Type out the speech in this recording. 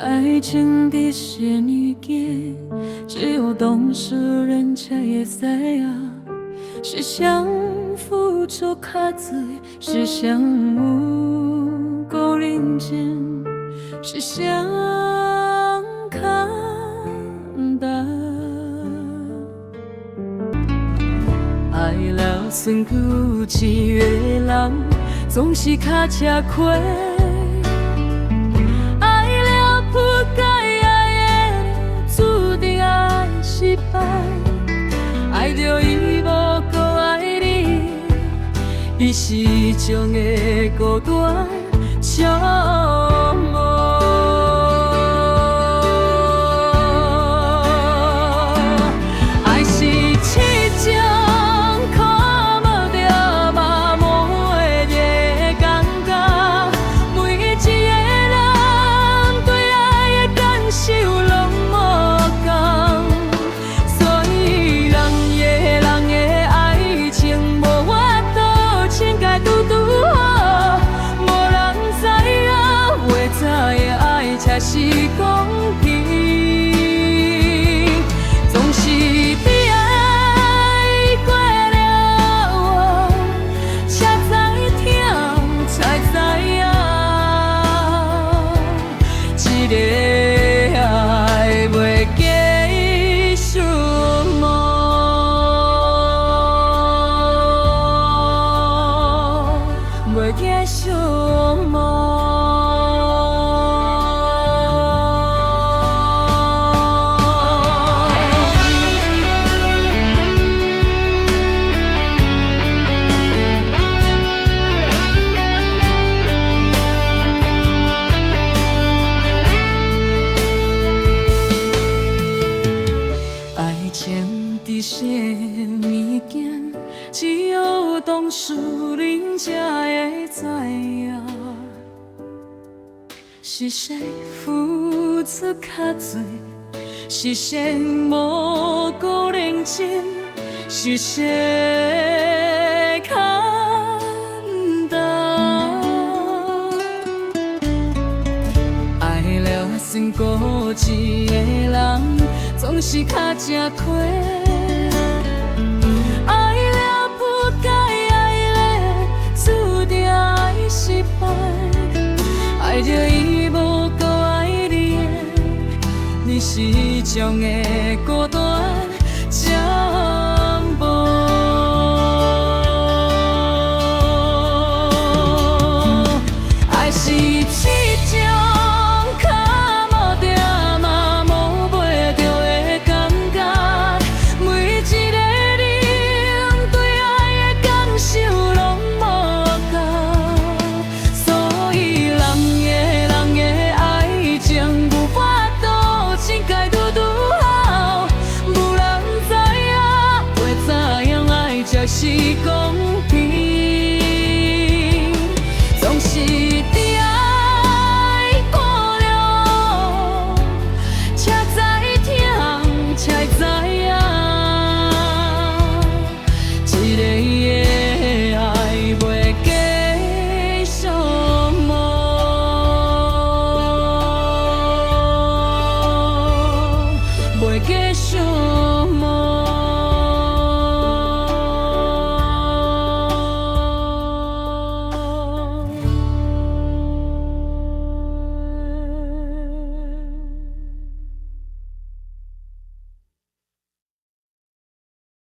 爱情这些年间，只有懂事人才会知影，是谁付出较多，是谁有够认真，是谁较重。爱了算有一个人，总是较吃亏。爱了不该爱的，注定爱失败。爱着伊无够爱你，伊是将的孤单消磨。爱是一种看无着嘛无会的感觉，每一个人对爱的感受拢无同，所以人的爱情无法度千解拄好，无人知影，袂知的爱才是公平。总是你爱过了我，才知痛，才知影，这个爱袂继续袂继续爱情这些物件，只有懂事人才会知影，是谁付出较多，是谁无够认真，是谁较重。爱了算固执的人，总是较吃亏。爱了不该爱的，注定爱失败。爱着伊无够爱你的，你是将的孤单将无。爱是一种看无着嘛无买着的感觉，每一个人对爱的感受拢无同，所以人的爱情无法度千解拄好，无人知影，袂知影爱才是公